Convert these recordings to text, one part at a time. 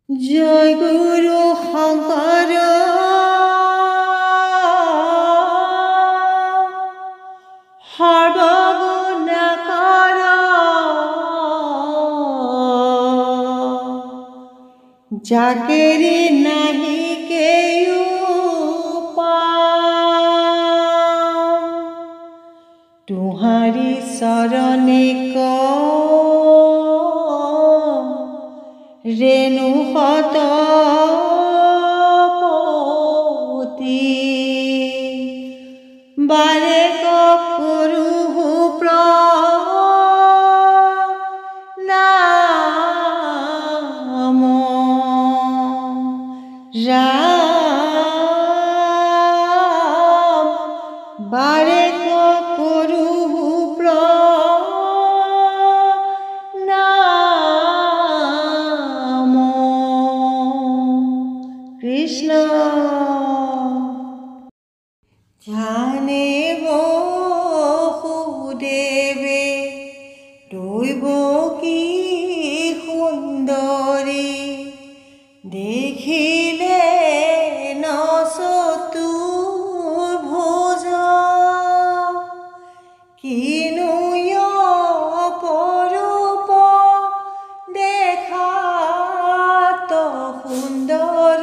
জয় গুৰু শংকৰ সৰ্বগুণকৰ যাকেৰি নাহি কেও পাম তুহাৰি চৰণে ৰেণু শতপতি বাৰে কৰো প্ৰণাম ৰাম বাৰে কৰো কৃষ্ণ জানে বসুদেৱে দৈব কি সুন্দৰী দেখিলে নচতুৰ্ভুজ কিনো অপৰূপ দেখাত সুন্দৰ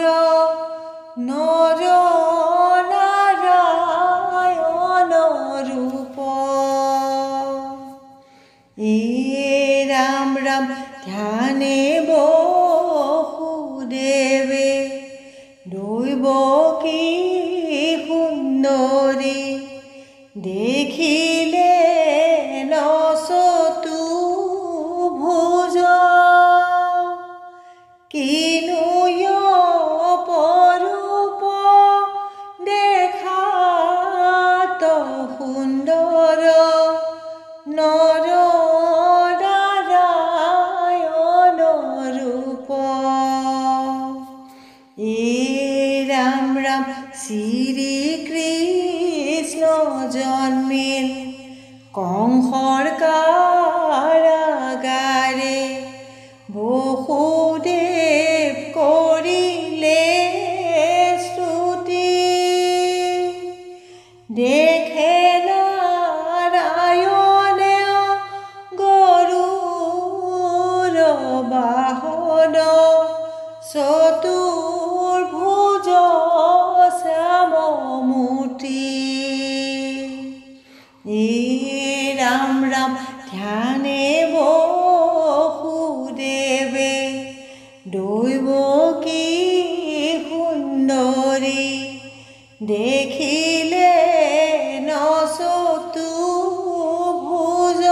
নৰ নাৰায়ণ ৰূপ এ ৰাম ৰাম ধ্যানে বসুদেৱে দৈব কি সুন্দৰী দেখিলে নচতুৰ্ভুজ কিনো অপৰূপ দেখাত সুন্দৰ নৰ নাৰায়ণ ৰূপ এ ৰাম ৰাম শ্ৰী কৃষ্ণ জন্মিল কংসৰ কাৰাগাৰে বসুদেৱ কৰিলে স্তুতি দেখে নাৰায়ণে গৰুড় বাহন চতুৰ্ভুজ শ্যামমূৰ্তি এ ৰাম ৰাম ধ্যানে বসুদেৱে দৈব কি সুন্দৰী দেখিলে নচতুৰ্ভুজ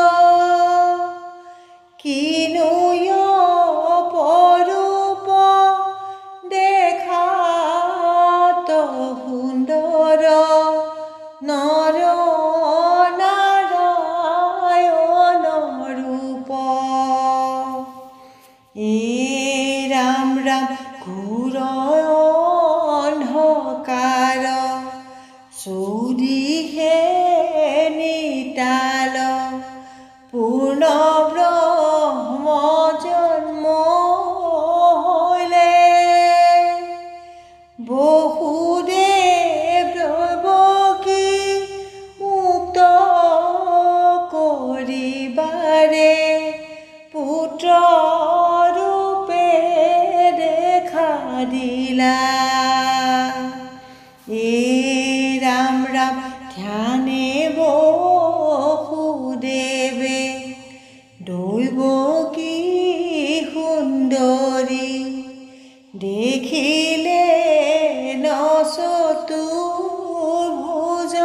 কিনো অপৰূপ দেখাত সুন্দৰ নৰ নাৰায়ণ ৰূপ এ ৰাম ৰাম ঘোৰ অন্ধকাৰ চৌদিশে নিতাল পূৰ্ণ ব্ৰহ্ম জন্ম হৈলে বসুদেৱ দৈব কি মুক্ত কৰিবাৰে পুত্ৰ ৰূপে দেখা দিলা এ ৰাম ৰাম ধ্যানে বসুদেৱে দৈব কি সুন্দৰী দেখিলে নচতুৰ্ভুজ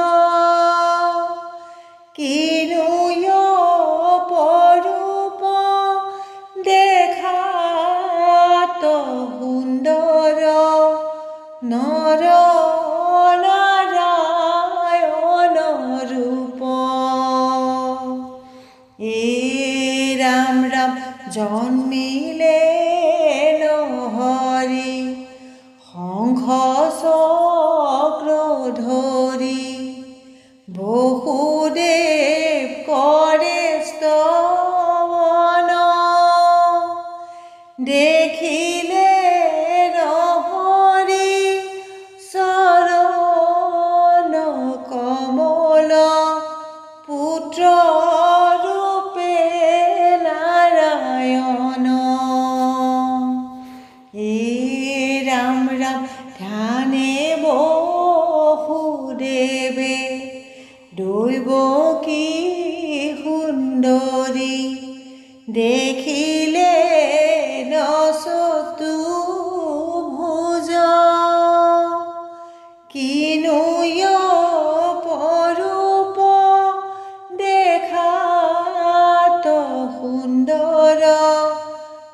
কিনো অপৰূপ দেখাত সুন্দৰ নৰ নাৰায়ণ ৰূপ এ ৰাম ৰাম জন্মিলে নহৰি শংখ চক্ৰ ধৰি বসুদেৱ কৰে স্তৱন দেখিলে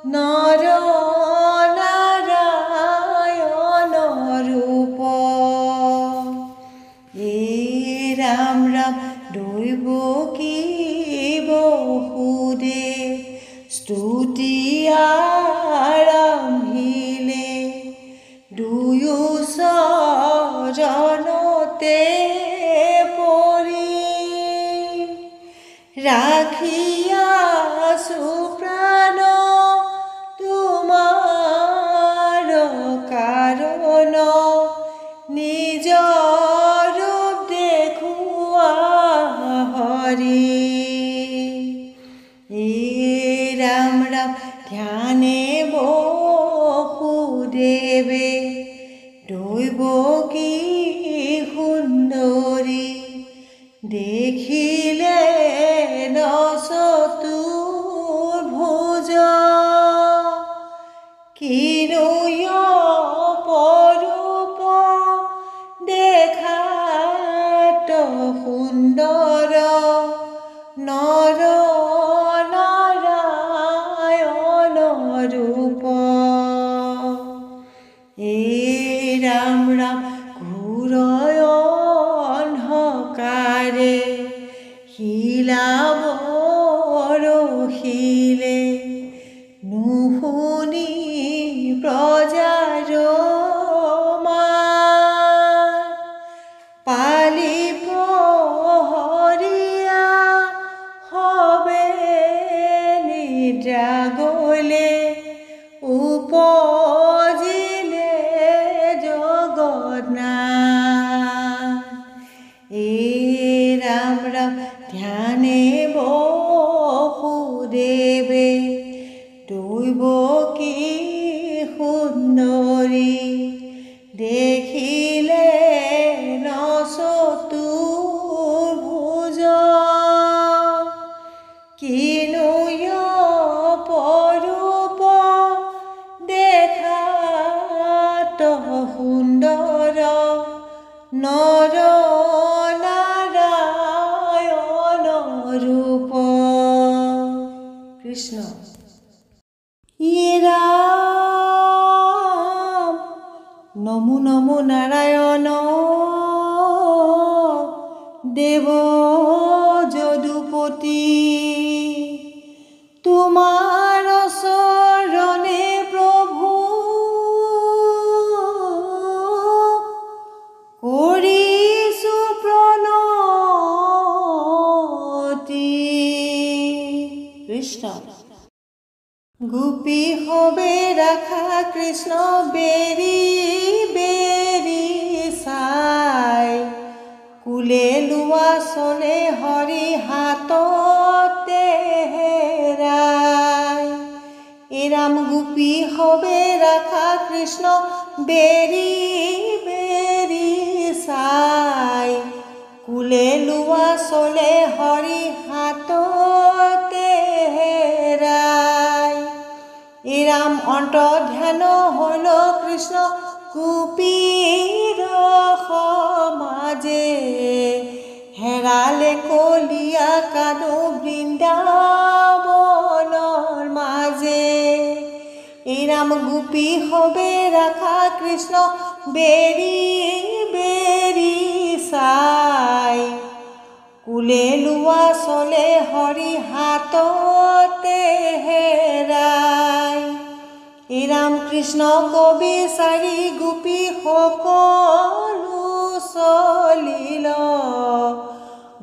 নৰ নাৰায়ণ ৰূপ। ৰাম ৰাম দৈৱকী বসুদেৱ স্তুতি আৰম্ভিলে, দুয়ো চৰণতে পৰি ৰাখিয়া প্ৰাণ তোমাৰ কাৰণ, নিজৰ ৰূপ দেখুৱা হৰি। ৰাম ৰাম ধ্যানে বসুদেৱে দৈৱকী সুন্দৰী, দেখিলে চতুৰ্ভুজ, কিনো অপৰূপ দেখাত সুন্দৰ, নৰ নাৰায়ণ ৰূপ। ৰাম ৰাম ঘোৰ অন্ধকাৰে শিলাব ৰখিলে, নুশুনি প্ৰজাৰ মাত, পালি প্ৰহৰীয়া হবে নিদ্ৰা গলে, উপজিলে জগন্নাথ। ৰাম ৰাম ধ্যানে বসুদেৱে দৈৱকী সুন্দৰী, দেখিলে চতুৰ্ভুজ, কিনো অপৰূপ দেখাত সুন্দৰ, নৰ নাৰায়ণ ৰূপ। কৃষ্ণ। ৰাম নমো নমো নাৰায়ণ দেৱ যদুপতি, তোমাৰ চৰণে প্ৰভু কৰিছো প্ৰণতি। কৃষ্ণ। গোপী হবে ৰাখা কৃষ্ণ বেৰি বেৰি চাই, কুলে লোৱা চলে হৰি হাততে হেৰাই। ৰাম গোপী হবে ৰাখা কৃষ্ণ বেৰি বেৰি চাই, কুলে লোৱা চলে হৰি হাততে হেৰাই। ৰাম অন্তৰ্ধান হল কৃষ্ণ গোপীৰ সমাজে, হেৰালে কলিয়া কানু বৃন্দাবনৰ মাজে। ৰাম গোপী হবে ৰাখা কৃষ্ণ বেৰি বেৰি চাই, কুলে লোৱা চলে হৰি হাততে হেৰাই। ৰাম কৃষ্ণ কবি চাৰি গোপী সকলো চলিল,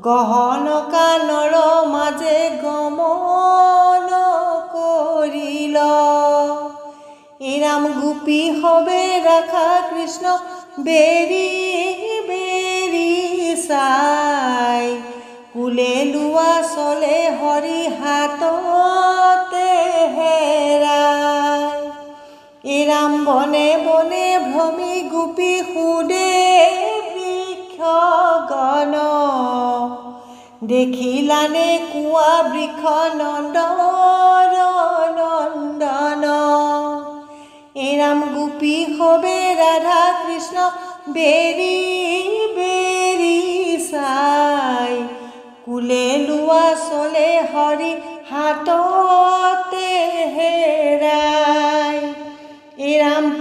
গহন কানৰ মাজে গমন কৰিল। ৰাম গোপী হবে ৰাখা কৃষ্ণ বেৰি বেৰি চাই, কুলে লোৱা চলে হৰি হাততে হেৰাই। ৰাম বনে বনে ভ্ৰমি গোপী সুদে বৃক্ষ গণ, দেখিলানে কোৱা বৃক্ষ নন্দৰ নন্দন। ৰাম গোপী হবে ৰাধা কৃষ্ণ বেৰি বেৰি চাই, কুলে লোৱা চলে হৰি হাততে হেৰাই।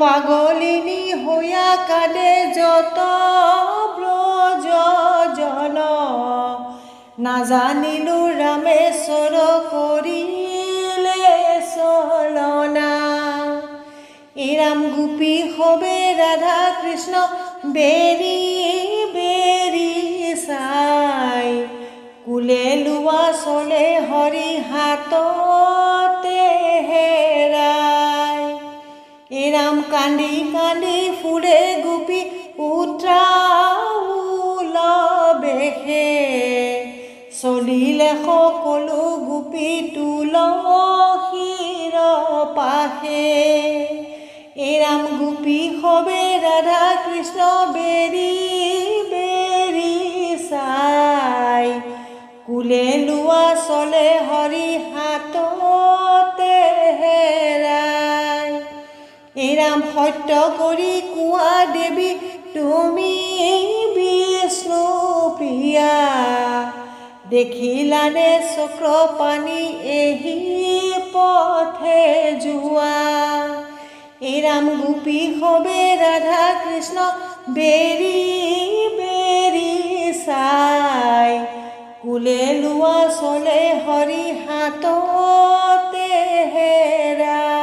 পাগলিনী হইয়া কাঁদে যত ব্ৰজ জন নাজানিলো ৰামেশ্বৰ কৰিলে চলনা এই ৰাম গোপী হবে ৰাধা কৃষ্ণ বেৰি বেৰি চাই কুলে লোৱা চলে হৰি হাততে হেৰাই এই ৰাম কান্দি কান্দি ফুৰে গোপী উত্ৰাউল বেশে চলিলে সকলো গোপী তুলসীৰ পাশে এই ৰাম গোপী হবে ৰাধা কৃষ্ণ বেৰি বেৰি চাই কুলে লোৱা চলে হৰি হাততে হেৰাই এই ৰাম সত্য কৰি কোৱা দেৱী তুমি বিষ্ণু প্ৰিয়া দেখিলানে চক্ৰপাণি এহি পথে যোৱা এই ৰাম গোপী হবে ৰাধা কৃষ্ণ বেৰি বেৰি চাই কুলে লোৱা চলে হৰি হাততে হেৰাই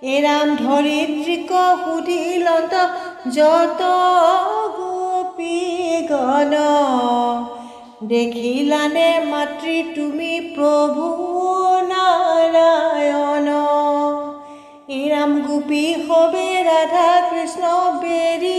এই ৰাম ধৰিত্ৰীক সুধিলত যত গোপীগণ দেখিলানে মাতৃ তুমি প্ৰভু নাৰায়ণ এই ৰাম গোপী হবে ৰাধা কৃষ্ণ বেৰি